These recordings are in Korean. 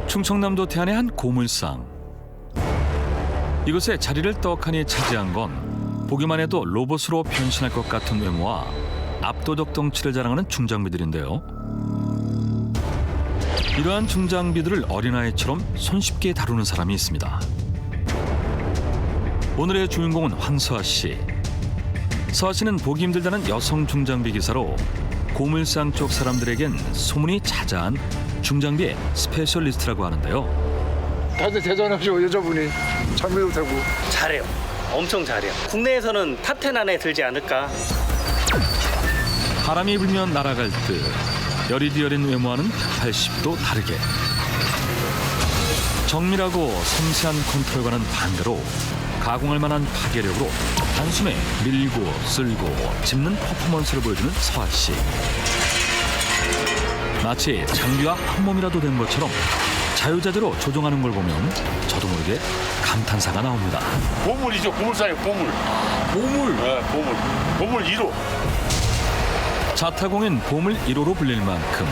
충청남도 태안의 한 고물상. 이곳에 자리를 떡하니 차지한 건 보기만 해도 로봇으로 변신할 것 같은 외모와 압도적 덩치를 자랑하는 중장비들인데요. 이러한 중장비들을 어린아이처럼 손쉽게 다루는 사람이 있습니다. 오늘의 주인공은 황서아 씨. 서아 씨는 보기 힘들다는 여성 중장비 기사로 고물상 쪽 사람들에겐 소문이 자자한 중장비의 스페셜리스트라고 하는데요. 다들 대단하시고 여자분이 장비도 되고. 잘해요. 엄청 잘해요. 국내에서는 탑10 안에 들지 않을까. 바람이 불면 날아갈 듯 여리디여린 외모와는 180도 다르게 정밀하고 섬세한 컨트롤과는 반대로 가공할 만한 파괴력으로 단숨에 밀고 쓸고 짚는 퍼포먼스를 보여주는 서아 씨. 마치 장비와 한 몸이라도 된 것처럼 자유자재로 조종하는 걸 보면 저도 모르게 감탄사가 나옵니다. 보물이죠. 보물상이에요. 보물. 보물! 네, 보물. 보물 1호. 자타공인 보물 1호로 불릴 만큼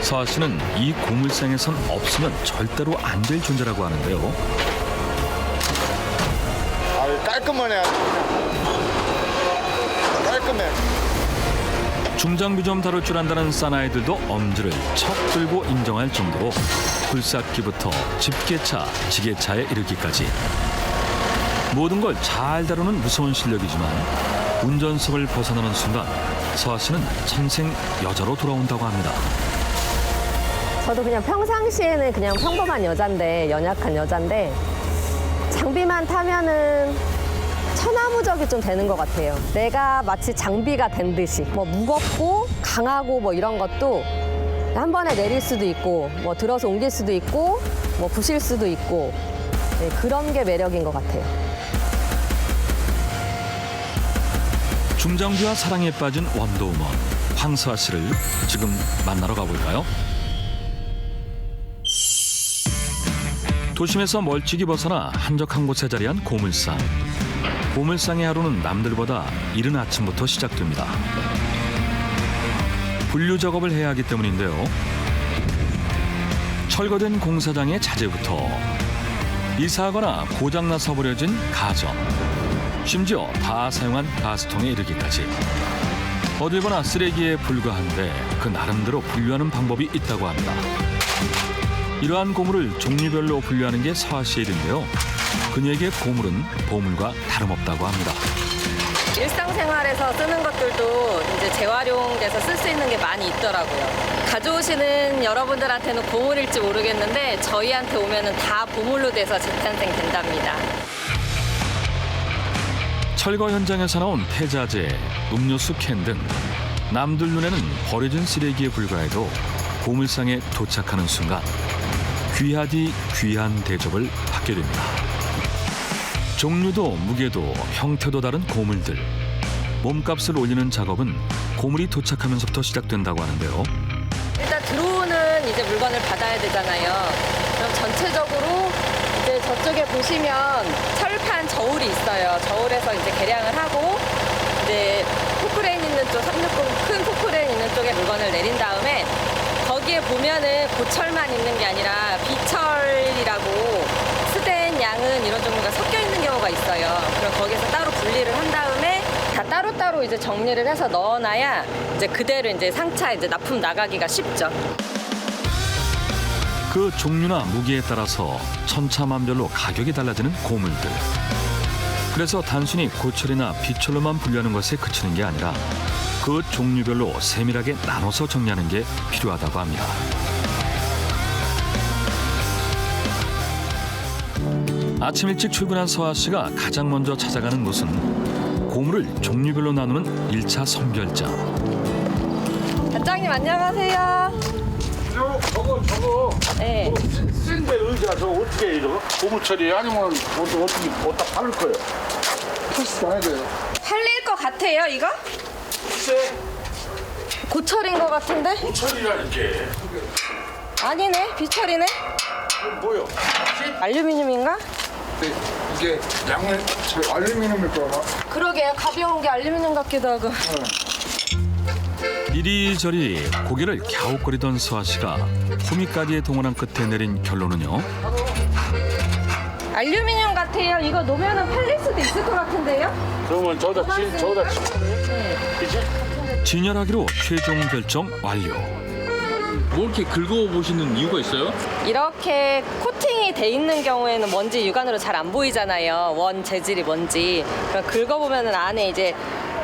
서아 씨는 이 고물상에선 없으면 절대로 안 될 존재라고 하는데요. 깔끔하네. 깔끔해. 중장비 좀 다룰 줄 안다는 사나이들도 엄지를 척 들고 인정할 정도로 굴삭기부터 집게차, 지게차에 이르기까지 모든 걸 잘 다루는 무서운 실력이지만 운전석을 벗어나는 순간 서아 씨는 천생 여자로 돌아온다고 합니다. 저도 그냥 평상시에는 그냥 평범한 여잔데, 연약한 여잔데 장비만 타면은 천하무적이 좀 되는 것 같아요. 내가 마치 장비가 된 듯이 뭐 무겁고 강하고 뭐 이런 것도 한 번에 내릴 수도 있고 뭐 들어서 옮길 수도 있고 뭐 부실 수도 있고 네, 그런 게 매력인 것 같아요. 중장비와 사랑에 빠진 원더우먼 황서아 씨를 지금 만나러 가볼까요? 도심에서 멀찍이 벗어나 한적한 곳에 자리한 고물상. 고물상의 하루는 남들보다 이른 아침부터 시작됩니다. 분류 작업을 해야 하기 때문인데요. 철거된 공사장의 자재부터 이사하거나 고장나서 버려진 가전, 심지어 다 사용한 가스통에 이르기까지 어딜 보나 쓰레기에 불과한데 그 나름대로 분류하는 방법이 있다고 합니다. 이러한 고물을 종류별로 분류하는 게 서아 씨의 일인데요. 그녀에게 고물은 보물과 다름없다고 합니다. 일상생활에서 쓰는 것들도 이제 재활용돼서 쓸 수 있는 게 많이 있더라고요. 가져오시는 여러분들한테는 보물일지 모르겠는데 저희한테 오면은 다 보물로 돼서 재탄생된답니다. 철거 현장에서 나온 폐자재, 음료수 캔 등 남들 눈에는 버려진 쓰레기에 불과해도 고물상에 도착하는 순간 귀하디 귀한 대접을 받게 됩니다. 종류도 무게도 형태도 다른 고물들. 몸값을 올리는 작업은 고물이 도착하면서부터 시작된다고 하는데요. 일단 들어오는 이제 물건을 받아야 되잖아요. 그럼 전체적으로 이제 저쪽에 보시면 철판 저울이 있어요. 저울에서 이제 계량을 하고 이제 포크레인 있는 쪽 360 큰 포크레인 있는 쪽에 물건을 내린 다음에 거기에 보면은 고철만 있는 게 아니라 비철이라고 스댄, 양은 이런 종류가 섞여 있는 경우가 있어요. 그럼 거기서 따로 분리를 한 다음에 다 따로따로 이제 정리를 해서 넣어놔야 이제 그대로 이제 상차 이제 납품 나가기가 쉽죠. 그 종류나 무게에 따라서 천차만별로 가격이 달라지는 고물들. 그래서 단순히 고철이나 비철로만 분류하는 것에 그치는 게 아니라 그 종류별로 세밀하게 나눠서 정리하는 게 필요하다고 합니다. 아침 일찍 출근한 서아 씨가 가장 먼저 찾아가는 곳은 고물을 종류별로 나누는 1차 선별장. 단장님 안녕하세요. 저거. 네. 센데 의자 저거 어떻게 해, 저거? 보물 처리 아니면 어떻게 어디다 팔을 거예요? 테스트 안 해야 돼요. 팔릴 것 같아요 이거? 글쎄, 고철인 것 같은데? 처리라니까. 아니네 비철이네. 뭐요? 알루미늄인가? 근데 이게 양면 저 알루미늄일 거야. 그러게요 가벼운 게 알루미늄 같기도 하고. 이리저리 고개를 갸웃거리던 서아 씨가 호미까지 동원한 끝에 내린 결론은요. 알루미늄 같아요. 이거 놓으면 팔릴 수도 있을 것 같은데요? 그러면 저다 그치? 진열하기로 최종 결정 완료. 뭐 이렇게 긁어보시는 이유가 있어요? 이렇게 코팅이 돼 있는 경우에는 먼지 육안으로 잘 안 보이잖아요. 원 재질이 뭔지. 그럼 긁어보면 안에 이제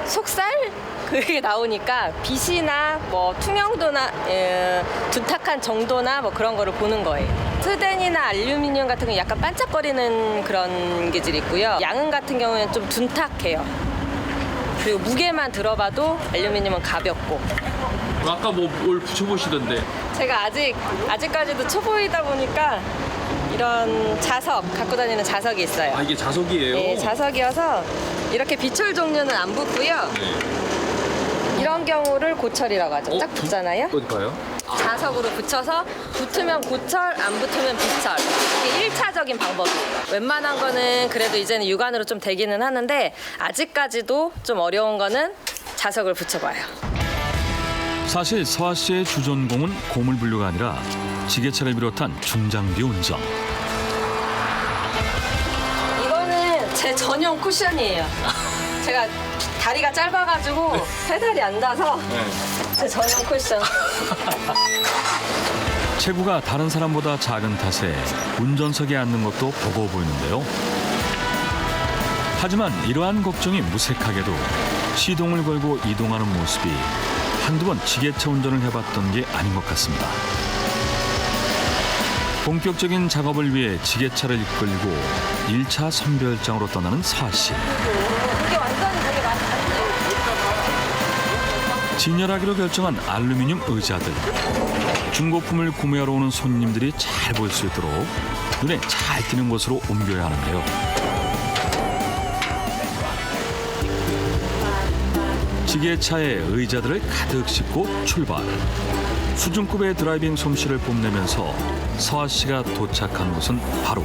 속살? 그게 나오니까 빛이나 뭐 투명도나 둔탁한 정도나 뭐 그런 거를 보는 거예요. 스덴이나 알루미늄 같은 건 약간 반짝거리는 그런 기질이 있고요. 양은 같은 경우에는 좀 둔탁해요. 그리고 무게만 들어봐도 알루미늄은 가볍고. 아까 뭐 뭘 붙여보시던데. 제가 아직까지도 초보이다 보니까 이런 자석, 갖고 다니는 자석이 있어요. 아, 이게 자석이에요? 네, 자석이어서 이렇게 비철 종류는 안 붙고요. 이런 경우를 고철이라고 하죠. 딱 붙잖아요. 어디 봐요? 자석으로 붙여서 붙으면 고철, 안 붙으면 비철. 이게 1차적인 방법이에요. 웬만한 거는 그래도 이제는 육안으로 좀 되기는 하는데 아직까지도 좀 어려운 거는 자석을 붙여봐요. 사실 서아 씨의 주전공은 고물 분류가 아니라 지게차를 비롯한 중장비 운전. 이거는 제 전용 쿠션이에요. 제가 다리가 짧아가지고 페달이 안 닿아서 제 전용 쿠션. 체구가 다른 사람보다 작은 탓에 운전석에 앉는 것도 버거워 보이는데요. 하지만 이러한 걱정이 무색하게도 시동을 걸고 이동하는 모습이 한두 번 지게차 운전을 해봤던 게 아닌 것 같습니다. 본격적인 작업을 위해 지게차를 이끌고 1차 선별장으로 떠나는 서아 씨. 이게 완전히 되게 많이 다르네요. 진열하기로 결정한 알루미늄 의자들. 중고품을 구매하러 오는 손님들이 잘 볼 수 있도록 눈에 잘 띄는 곳으로 옮겨야 하는데요. 지게차에 의자들을 가득 싣고 출발. 수준급의 드라이빙 솜씨를 뽐내면서 서아 씨가 도착한 곳은 바로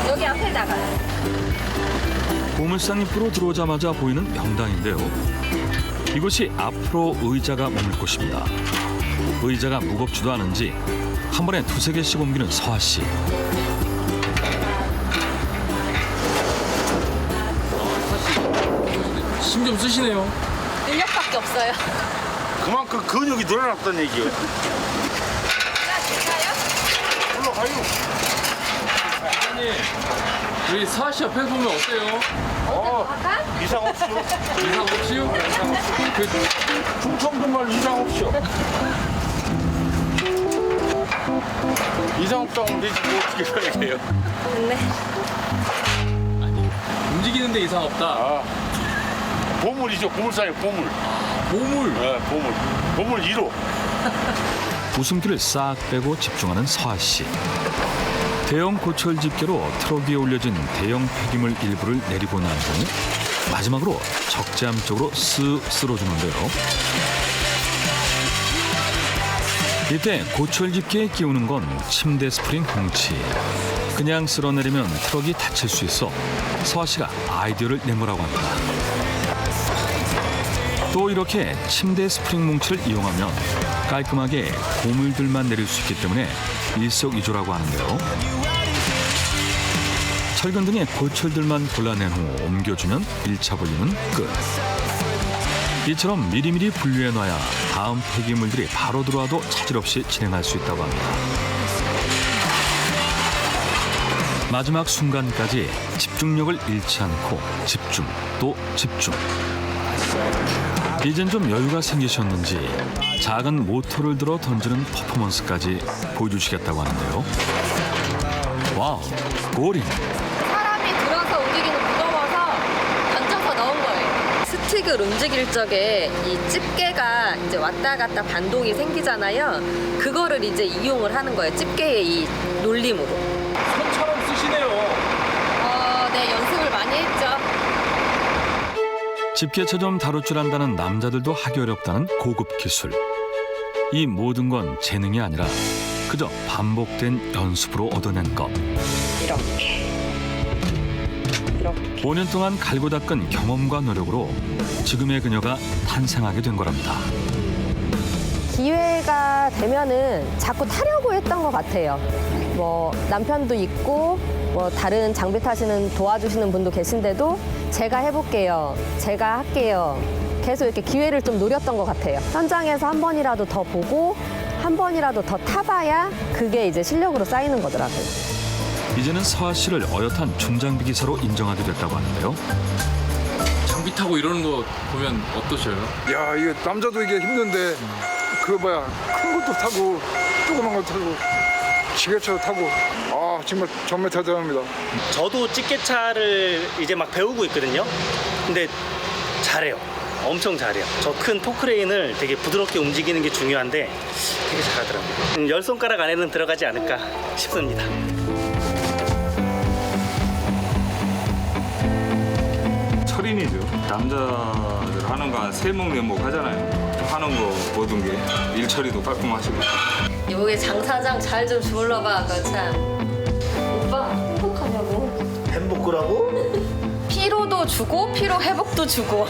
여기 앞에다가. 고물상 입구로 들어오자마자 보이는 명당인데요. 이곳이 앞으로 의자가 머물 곳입니다. 의자가 무겁지도 않은지 한 번에 두세 개씩 옮기는 서아 씨. 힘 좀 쓰시네요. 인력밖에 없어요. 그만큼 근육이 늘어났다는 얘기요. 진짜요? 올라가요. 사장님, 우리 서아 씨 옆에서 보면 어때요? 아까? 이상 없죠. 이상 없이요? 그 충청도 말 이상 없죠. 이상 없다면 되지 뭐 어떻게 해야 돼요. 됐네. 움직이는데 이상 없다. 아, 보물이죠. 보물상의 보물. 보물. 네, 보물. 보물 1호. 웃음기를 싹 빼고 집중하는 서아 씨. 대형 고철 집게로 트럭 위에 올려진 대형 폐기물 일부를 내리고 난 후 마지막으로 적재함 쪽으로 쓱 쓸어주는데요. 이때 고철 집게에 끼우는 건 침대 스프링 홍치. 그냥 쓸어내리면 트럭이 다칠 수 있어 서아 씨가 아이디어를 낸 거라고 합니다. 또 이렇게 침대 스프링 뭉치를 이용하면 깔끔하게 고물들만 내릴 수 있기 때문에 일석이조라고 하는데요. 철근 등의 고철들만 골라낸 후 옮겨주면 1차 분리는 끝. 이처럼 미리미리 분류해놔야 다음 폐기물들이 바로 들어와도 차질 없이 진행할 수 있다고 합니다. 마지막 순간까지 집중력을 잃지 않고 집중 또 집중. 이젠 좀 여유가 생기셨는지 작은 모터를 들어 던지는 퍼포먼스까지 보여주시겠다고 하는데요. 와우, 고린. 사람이 들어서 움직이는 무거워서 던져서 넣은 거예요. 스틱을 움직일 적에 이 집게가 이제 왔다 갔다 반동이 생기잖아요. 그거를 이제 이용을 하는 거예요. 집게의 이 놀림으로. 손처럼 쓰시네요. 네, 연습을 많이 했죠. 집게차 좀 다룰 줄 안다는 남자들도 하기 어렵다는 고급 기술. 이 모든 건 재능이 아니라 그저 반복된 연습으로 얻어낸 것. 이렇게. 이렇게. 5년 동안 갈고 닦은 경험과 노력으로 지금의 그녀가 탄생하게 된 거랍니다. 기회가 되면은 자꾸 타려고 했던 것 같아요. 뭐 남편도 있고 뭐 다른 장비 타시는 도와주시는 분도 계신데도 제가 해볼게요. 제가 할게요. 계속 이렇게 기회를 좀 노렸던 것 같아요. 현장에서 한 번이라도 더 보고 한 번이라도 더 타봐야 그게 이제 실력으로 쌓이는 거더라고요. 이제는 서아 씨를 어엿한 중장비 기사로 인정하게 됐다고 하는데요. 장비 타고 이러는 거 보면 어떠셔요? 야, 이게 남자도 이게 힘든데 그 뭐야 큰 것도 타고 조그만 것도 타고 지게차도 타고 아 정말 정말 대단합니다. 저도 찌개차를 이제 막 배우고 있거든요. 근데 잘해요. 엄청 잘해요. 저 큰 토크레인을 되게 부드럽게 움직이는 게 중요한데 되게 잘하더라고요. 10손가락 안에는 들어가지 않을까 싶습니다. 철인이죠. 남자들 하는 거 한 3목 4목 하잖아요. 하는 거 모든 게 일처리도 깔끔하시고. 이보게 장 사장 잘 좀 주물러봐. 그 참. 오빠 행복하냐고. 햄복구라고? 피로도 주고 피로 회복도 주고.